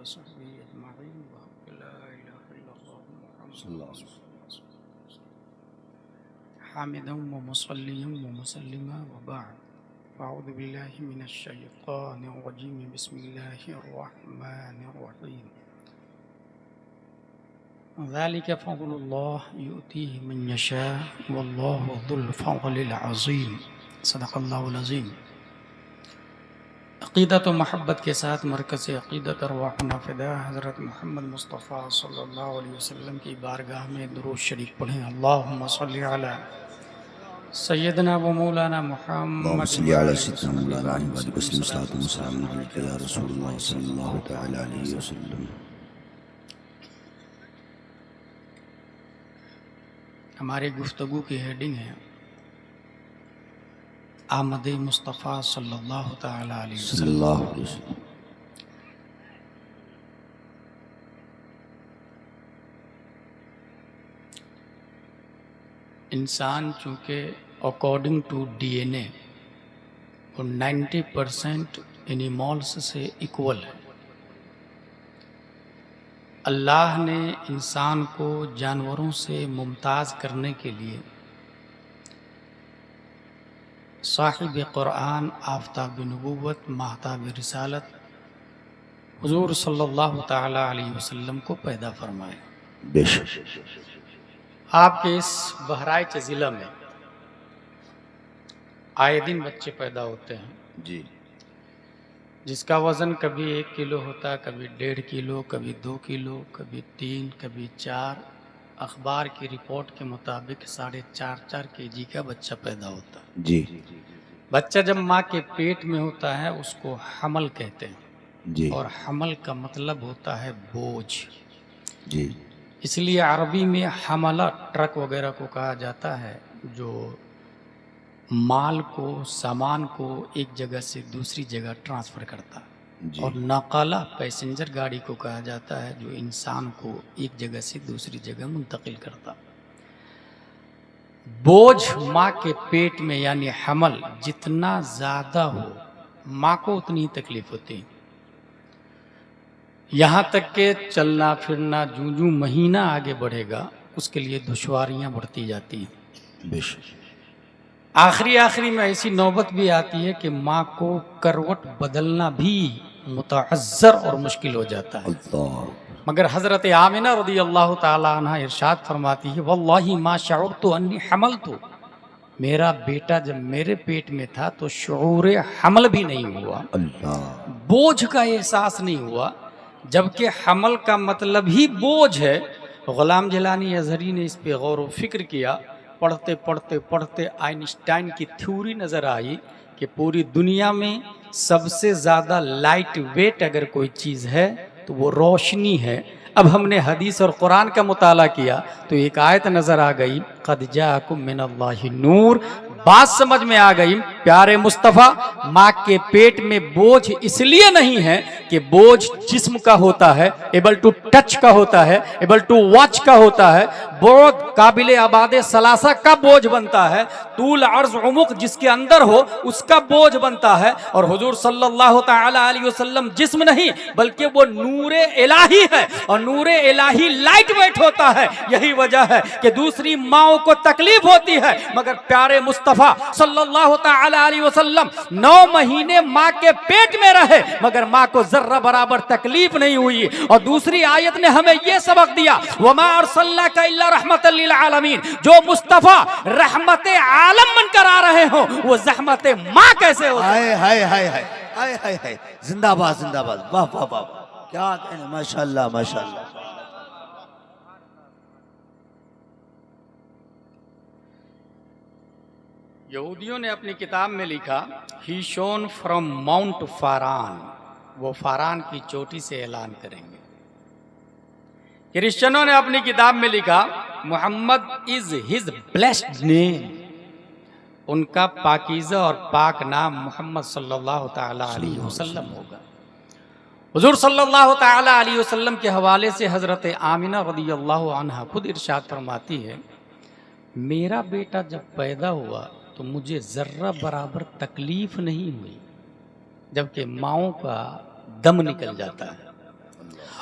वसहबी अजमाईन व ला इलाहा इल्लल्लाह मुहम्मदुर रसूलुल्लाह हामिदन व मुसल्लियन व मुसल्लिमा व बाद अऊज़ु बिल्लाहि मिनश शैतानिर रजीम बिस्मिल्लाहिर रहमानिर रहीम ज़ालिका फ़ज़्लुल्लाहि युअतीहि मन यशा वल्लाहु ज़ुल फ़ज़्लिल अज़ीम सदक़ल्लाहुल अज़ीम। अक़ीदत व महब्बत के साथ मरकज़ अक़ीदत अरवाहुना फ़िदा हज़रत मोहम्मद मुस्तफ़ा सल्लल्लाहु अलैहि वसल्लम की बारगाह में दुरूद शरीफ पढ़ें। अल्लाहुम्मा सल्लि अला सय्यदना व मौलाना मुहम्मद हमारी गुफ्तगू की हेडिंग है आमद मुस्तफ़ा सल्लल्लाहु तआला अलैहि वसल्लम। इंसान चूँकि अकॉर्डिंग टू डीएनए वो 90% एनिमल्स से इक्वल है। अल्लाह ने इंसान को जानवरों से मुमताज़ करने के लिए साहिब क़ुरआन आफ्ताब नबुव्वत महताब रिसालत हुज़ूर सल्लल्लाहु तआला अलैहि वसल्लम को पैदा फरमाया। आपके इस बहराइच ज़िला में आए दिन बच्चे पैदा होते हैं जी, जिसका वज़न कभी 1 किलो होता है, कभी 1.5 किलो, कभी 2 किलो, कभी 3, कभी 4। अखबार की रिपोर्ट के मुताबिक 4.5 केजी का बच्चा पैदा होता है जी। बच्चा जब माँ के पेट में होता है उसको हमल कहते हैं जी। और हमल का मतलब होता है बोझ जी। इसलिए अरबी में हमला ट्रक वगैरह को कहा जाता है, जो माल को, सामान को एक जगह से दूसरी जगह ट्रांसफ़र करता है। और नकाला पैसेंजर गाड़ी को कहा जाता है, जो इंसान को एक जगह से दूसरी जगह मुंतकिल करता। बोझ माँ के पेट में यानी हमल जितना ज़्यादा हो माँ को उतनी तकलीफ होती है। यहाँ तक के चलना फिरना जूं जूं महीना आगे बढ़ेगा उसके लिए दुश्वारियाँ बढ़ती जाती हैं। आखिरी में ऐसी नौबत भी आती है कि माँ को करवट बदलना भी मुतअज़्ज़र और मुश्किल हो जाता है। मगर हज़रत आमिना रज़ी अल्लाह ताला अन्हा इरशाद फरमाती है, वल्लाही मा शअरतु अन्नी हमलतु, मेरा बेटा जब मेरे पेट में था तो शऊर हमल भी नहीं हुआ, बोझ का एहसास नहीं हुआ, जबकि हमल का मतलब ही बोझ है। गुलाम जिलानी अज़हरी ने इस पे गौर व फिक्र किया। पढ़ते पढ़ते पढ़ते आइंस्टाइन की थ्योरी नज़र आई कि पूरी दुनिया में सबसे ज़्यादा लाइट वेट अगर कोई चीज़ है तो वो रोशनी है। अब हमने हदीस और कुरान का मुताला किया तो एक आयत नज़र आ गई, क़द जाअकुम मिनल्लाहि नूर। बात समझ में आ गई, प्यारे मुस्तफ़ा माँ के पेट में बोझ इसलिए नहीं है कि बोझ जिस्म का होता है, एबल टू टच का होता है, एबल टू वॉच का होता है, बोझ काबिल आबाद सलासा का बोझ बनता है, तूल अर्ज उमुक जिसके अंदर हो उसका बोझ बनता है। और हुजूर सल्लल्लाहु तआला अलैहि वसल्लम जिस्म नहीं बल्कि वो नूरे इलाही है, और नूरे इलाही लाइट वेट होता है। यही वजह है कि दूसरी माओं को तकलीफ होती है, मगर प्यारे मुस्तफ़ा सल्लल्लाहु तआला अलैहि वसल्लम 9 महीने माँ के पेट में रहे मगर माँ को जर्रा बराबर तकलीफ नहीं हुई। और दूसरी आयत ने हमें यह सबक दिया, वमा अरसलनाका इल्ला रहमतल लिल आलमीन, जो मुस्तफ़ा रहमत आलम बनकर आ रहे हो वो ज़हमत माँ कैसे हो? हाय हाय हाय हाय हाय हाय हाय, जिंदाबाद जिंदाबाद, वाह वाह वाह, क्या कहना, माशाअल्लाह माशाअल्लाह। यहूदियों ने अपनी किताब में लिखा, ही शोन फ्रॉम माउंट फारान, वो फारान की चोटी से ऐलान करेंगे। क्रिश्चियनों ने अपनी किताब में लिखा, Mohammed is his blessed name, उनका पाकीज़ा और पाक नाम मोहम्मद सल्लल्लाहु तआला अलैहि वसल्लम होगा। हुजूर सल्लल्लाहु तआला अलैहि वसल्लम के हवाले से हज़रत आमिना रज़ियल्लाहु अन्हा खुद इरशाद फरमाती है, मेरा बेटा जब पैदा हुआ तो मुझे ज़र्रा बराबर तकलीफ नहीं हुई, जबकि माओं का दम निकल जाता है।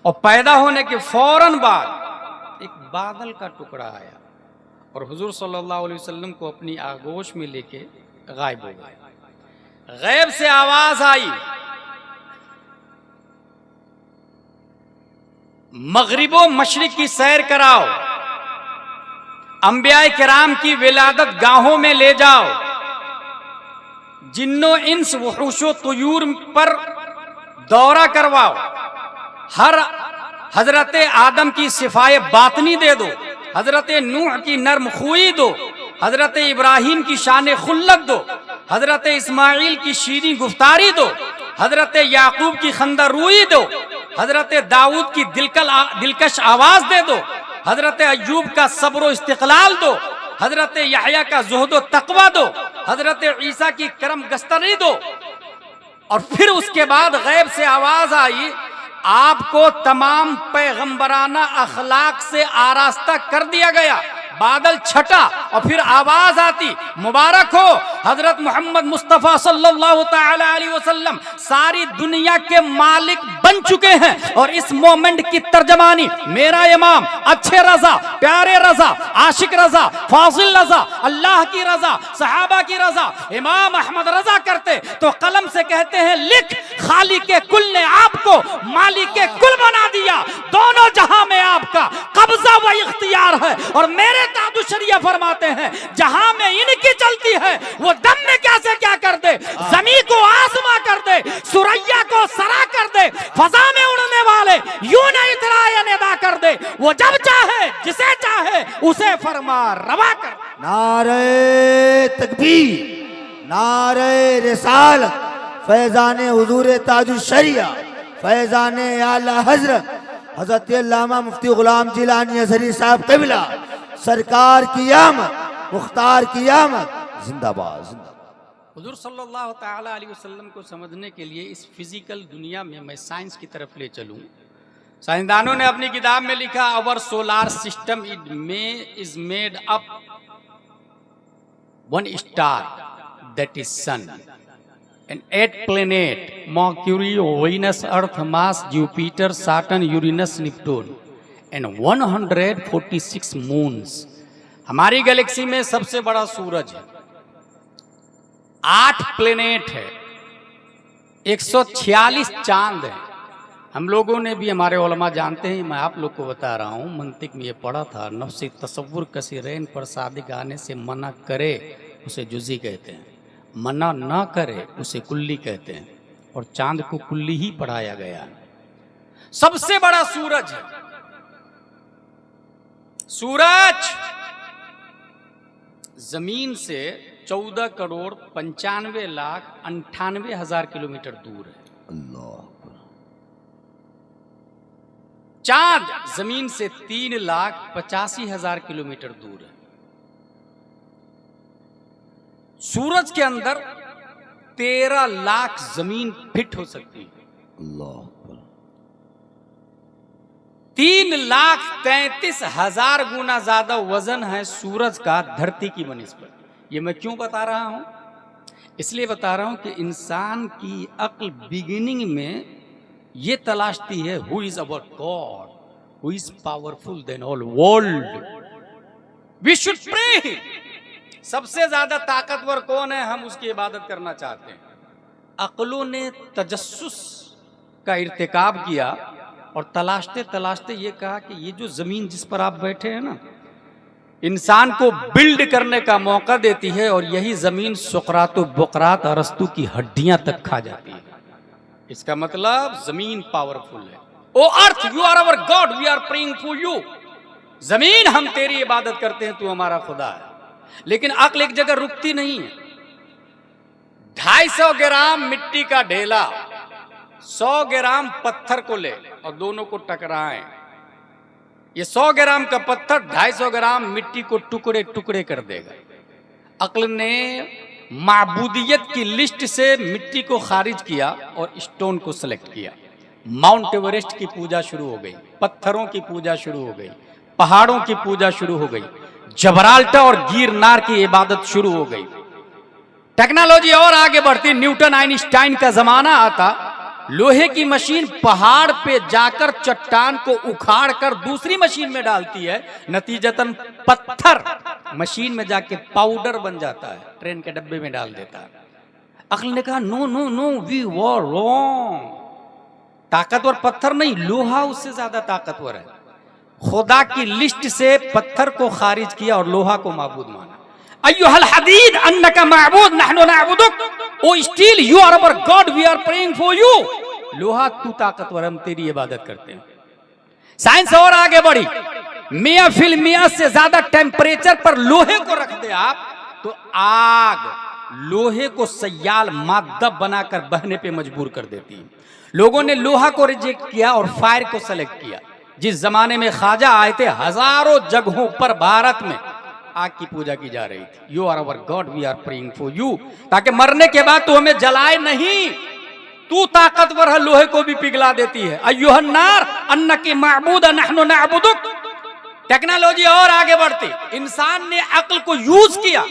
और पैदा होने के फौरन बाद एक बादल का टुकड़ा आया और हुजूर सल्लल्लाहु अलैहि वसल्लम को अपनी आगोश में लेके गायब हो गए। गैब से आवाज आई, मगरिबो मशरिक की सैर कराओ, अंबियाए किराम की विलादत गाहों में ले जाओ, जिन्नो इंस वहुशो तुयूर पर दौरा करवाओ, हर हजरत आदम की सिफाए बातनी दे दो, हजरत नूह की नर्म खुई दो, हजरत इब्राहिम की शान खुल्लत दो, हजरत इस्माइल की शीरी गुफ्तारी दो, हजरत याकूब की खंदा रूई दो, हजरत दाऊद की दिलकश आवाज दे दो, हजरत अय्यूब का सब्र इस्तिकलाल दो, हजरत यहया का जुहदो तकवा दो, हजरत ईसा की करम गस्तरी दो। और फिर उसके बाद गैब से आवाज आई, आपको तमाम पैगंबराना अखलाक से आरास्ता कर दिया गया। बादल छटा और फिर आवाज आती, मुबारक हो हजरत मोहम्मद मुस्तफ़ा सल्लल्लाहु तआला अलैहि वसल्लम सारी दुनिया के मालिक बन चुके हैं। और इस मोमेंट की तर्जमानी मेरा इमाम अच्छे रजा, प्यारे रजा, आशिक रजा, फाजिल रजा, अल्लाह की रजा, सहाबा की रजा, इमाम अहमद रजा करते तो कलम से कहते हैं, लिख खालिक के कुल ने आपको मालिक के कुल बना दिया। दोनों जहां में आपका कब्जा व इख्तियार है। और मेरे तादुशरिया फरमाते हैं, जहां में इनकी चलती है वो दम में क्या से क्या कर दे, जमीन को आसमां कर दे, सुरैया को सरा कर दे, फजा में उड़ने वाले यूं नहीं इतराया निदा कर दे। वो जब चाहे जिसे चाहे उसे फरमा रवा कर। नारे तकबीर, नारे रिसालत, फैजाने हुजूर ताजुशरिया, फैजाने आला हजरत हजरत अल्लामा मुफ्ती गुलाम जिलानी अजहरी साहब कबिला सरकार की आमद, मुख्तार की आमद, जिंदाबाद जिंदाबाद। हुजूर सल्लल्लाहु तआला अलैहि वसल्लम को समझने के लिए इस फिजिकल दुनिया में मैं साइंस की तरफ ले चलूं। साइंसदानों ने अपनी किताब में लिखा, our solar system is made up one star that is sun and 8 planet Mercury, Venus, Earth, Mars, Jupiter, Saturn, Uranus, Neptune and 146 moons। हमारी गैलेक्सी में सबसे बड़ा सूरज है, 8 प्लेनेट है, 146 चांद है। हम लोगों ने भी, हमारे उलमा जानते हैं, मैं आप लोग को बता रहा हूँ, मंतिक में ये पढ़ा था, नफ्सी तसव्वुर कसीरैन पर सादिक आने से मना करे उसे जुज़ी कहते हैं, मना ना करे उसे कुल्ली कहते हैं। और चांद को कुल्ली ही पढ़ाया गया है। सबसे बड़ा सूरज है। सूरज जमीन से 14 करोड़ 95 लाख 98 हजार किलोमीटर दूर है। अल्लाह। चांद जमीन से 3 लाख 85 हजार किलोमीटर दूर है। सूरज के अंदर 13 लाख जमीन फिट हो सकती है। अल्लाह। 3,33,000 गुना ज्यादा वजन है सूरज का धरती की बनिस्बत। ये मैं क्यों बता रहा हूं? इसलिए बता रहा हूं कि इंसान की अक्ल बिगिनिंग में ये तलाशती है, who is our God, who is powerful than all world, we should pray. सबसे ज्यादा ताकतवर कौन है, हम उसकी इबादत करना चाहते हैं। अक्लों ने तजस्सुस का इर्तिकाब किया और तलाशते तलाशते ये कहा कि ये जो जमीन जिस पर आप बैठे हैं ना, इंसान को बिल्ड करने का मौका देती है और यही जमीन सुकरात बुकरात अरस्तु की हड्डियां तक खा जाती है। इसका मतलब जमीन पावरफुल है। O earth, you are our god, we are praying for you. जमीन, हम तेरी इबादत करते हैं, तू हमारा खुदा है। लेकिन अक्ल एक जगह रुकती नहीं है। 250 ग्राम मिट्टी का ढेला 100 ग्राम पत्थर को ले और दोनों को टकराएं, ये 100 ग्राम का पत्थर 250 ग्राम मिट्टी को टुकड़े टुकड़े कर देगा। अक्ल ने माबूदियत की लिस्ट से मिट्टी को खारिज किया और स्टोन को सिलेक्ट किया। माउंट एवरेस्ट की पूजा शुरू हो गई, पत्थरों की पूजा शुरू हो गई, पहाड़ों की पूजा शुरू हो गई, जबराल्टर और गिरनार की इबादत शुरू हो गई। टेक्नोलॉजी और आगे बढ़ती, न्यूटन आइंस्टाइन का जमाना आता लोहे की मशीन पहाड़ पे जाकर चट्टान को उखाड़ कर दूसरी मशीन में डालती है, नतीजतन पत्थर मशीन में जाके पाउडर बन जाता है, ट्रेन के डब्बे में डाल देता है। अक्ल ने कहा no no no, we were wrong. ताकतवर पत्थर नहीं, लोहा उससे ज्यादा ताकतवर है। खुदा की लिस्ट से पत्थर को खारिज किया और लोहा को माबूद माना। अय्युहल हदीद अन्नका माबूद नहनु नअबुदुक, O steel you are our god, we are praying for you. लोहा तू ताकतवर, हम तेरी इबादत करते हैं। साइंस और आगे बढ़ी, मियां फिल मियां से ज्यादा टेम्परेचर पर लोहे को रख दे आप तो आग लोहे को सयाल मादा बनाकर बहने पे मजबूर कर देती है। लोगों ने लोहा को रिजेक्ट किया और फायर को सेलेक्ट किया। जिस जमाने में ख्वाजा आए थे, हजारों जगहों पर भारत में आग की पूजा की जा रही थी। You are our god, we are praying for you, ताकि मरने के बाद तू हमें जलाए नहीं। तू ताकतवर है, लोहे को भी पिघला देती है। अय्युहन नार अन्नकी माबूद नहनु नअबुदुक। टेक्नोलॉजी और आगे बढ़ती, इंसान ने अक्ल को यूज किया,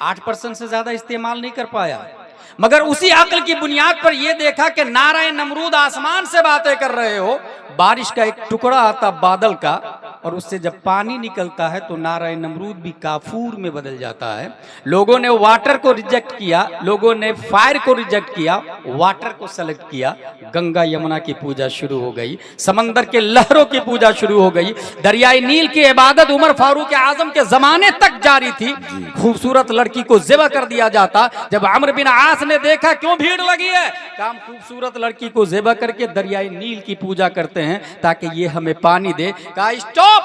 8% से ज्यादा इस्तेमाल नहीं कर पाया, मगर उसी अक्ल की बुनियाद पर यह देखा कि नाराए नमरूद आसमान से बातें कर रहे हो। बारिश का एक टुकड़ा आता बादल का, और उससे जब पानी निकलता है तो नाराए नमरूद भी काफूर में बदल जाता है। लोगों ने वाटर को रिजेक्ट किया, लोगों ने फायर को रिजेक्ट किया, वाटर को सेलेक्ट किया। गंगा यमुना की पूजा शुरू हो गई, समंदर के लहरों की पूजा शुरू हो गई। दरियाई नील की इबादत उमर फारूक आजम के जमाने तक जारी थी। खूबसूरत लड़की को ज़िबा कर दिया जाता। जब अमर बिन आस ने देखा क्यों भीड़ लगी है, काम खूबसूरत लड़की को ज़िबा करके दरियाई नील की पूजा करते हैं ताकि ये हमें पानी दे। कहा stop,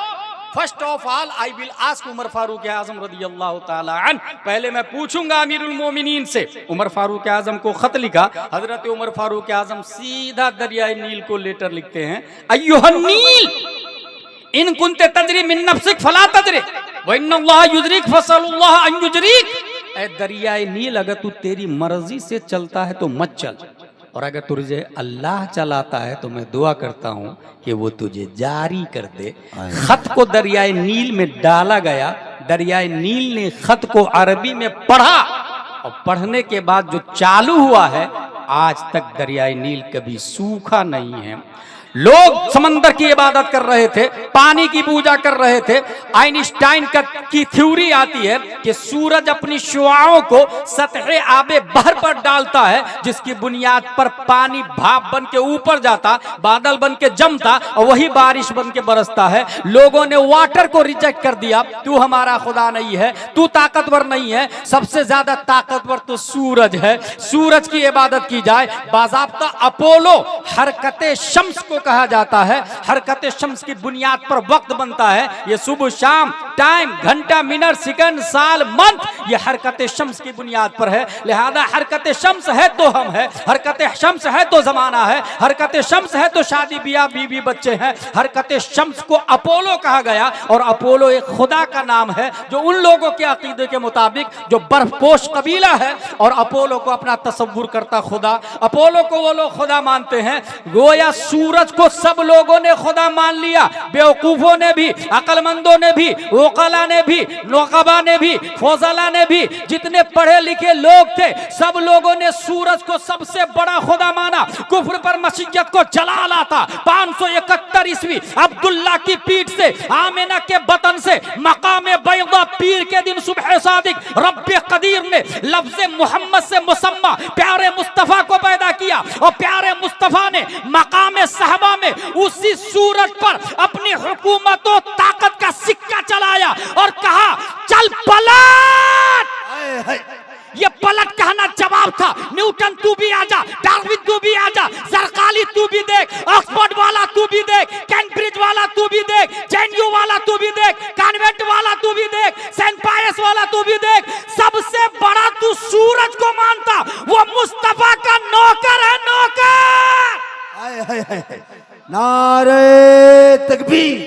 first of all I will ask Umar Farooq Azam रदियल्लाहु ताला अन्हु, पहले मैं पूछूंगा अमीरुल मोमिनीन से। उमर फारूक आजम को खत लिखा। हजरत उमर फारूक आजम सीधा दरियाई नील को लेटर लिखते हैं, अय्युहन नील इन कुंते तजरी मिन नफ्सिक फला तजरी व इन्नल्लाह युजरिक फसलुल्लाह अन युजरिक। ए दरियाई नील, अगर तू तेरी मर्जी से चलता है तो मत चल, और अगर तुझे अल्लाह चलाता है तो मैं दुआ करता हूं कि वो तुझे जारी कर दे। खत को दरियाई नील में डाला गया। दरियाई नील ने खत को अरबी में पढ़ा, और पढ़ने के बाद जो चालू हुआ है, आज तक दरियाई नील कभी सूखा नहीं है। लोग समंदर की इबादत कर रहे थे, पानी की पूजा कर रहे थे। आइंस्टाइन की थ्योरी आती है कि सूरज अपनी शुआओं को सतह आबे बहर पर डालता है, जिसकी बुनियाद पर पानी भाप बन के ऊपर जाता, बादल बन के जमता, और वही बारिश बन के बरसता है। लोगों ने वाटर को रिजेक्ट कर दिया, तू हमारा खुदा नहीं है, तू ताकतवर नहीं है, सबसे ज्यादा ताकतवर तो सूरज है, सूरज की इबादत की जाए। बाज़ाब्ता अपोलो हरकते शम्स को कहा जाता है। हरकते शम्स की बुनियाद पर वक्त बनता है। ये सुबह शाम, टाइम, घंटा, मिनट, सेकंड, साल, मंथ, ये हरकते शम्स की बुनियाद पर है। लिहाजा हरकते शम्स है तो हम है, हरकते शम्स है तो जमाना है, हरकते शम्स है तो शादी ब्याह, बीवी बच्चे हैं। हरकते शम्स को अपोलो कहा गया, और अपोलो एक खुदा का नाम है जो उन लोगों के अकीदे के मुताबिक जो बर्फपोश कबीला है और अपोलो को अपना तसव्वुर करता खुदा, अपोलो को वो लोग खुदा मानते हैं। गोया सूरज को सब लोगों ने खुदा मान लिया, बेवकूफों ने भी, अकलमंदों ने भी, वकला ने भी, नौकबा ने भी, फौजला ने भी, जितने पढ़े लिखे लोग थे, सब लोगों ने सूरज को सबसे बड़ा खुदा माना। कुफ्र पर मसीहत को जला लाता। 571 ईस्वी अब्दुल्ला की पीठ से, आमिना के बतन से, मकाम बैदा पीर के दिन सुबह सादिक रब्बे कदीर ने लफ्ज़ मोहम्मद से मुसम्मा प्यारे मुस्तफा को पैदा किया, और प्यारे मुस्तफा ने मकाम साहबा में उसी सूरज पर अपनी हुकूमत और ताकत का सिक्का चलाया और कहा चल पलट। ये पलट कहना जवाब था। न्यूटन तू भी आजा, डार्विन तू भी आजा, जरकाली तू भी देख, ऑक्सफोर्ड वाला तू भी देख, कैम्ब्रिज वाला तू भी देख, जेएनयू वाला तू भी देख, कॉन्वेंट वाला तू भी देख, सेंट पायस वाला तू भी देख। सबसे बड़ा तू सूरज को मानता, वो मुस्तफा का नौकर है, नौकर। नारे तकबीर,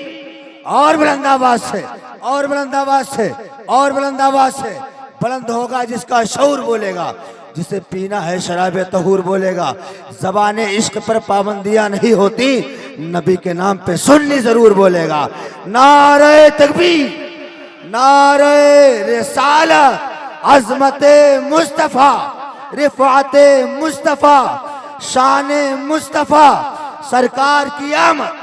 और बुलंद आवाज से, और बुलंद आवाज से, और बुलंद आवाज से। बुलंद होगा जिसका शऊर बोलेगा, जिसे पीना है शराब तहूर बोलेगा। ज़बाने इश्क पर पाबंदियां नहीं होती, नबी के नाम पे सुन्नी जरूर बोलेगा। नारे तकबीर, नारे रिसालत, अज़मते मुस्तफ़ा, रिफ़ाते मुस्तफ़ा, शान मुस्तफा सरकार की आमद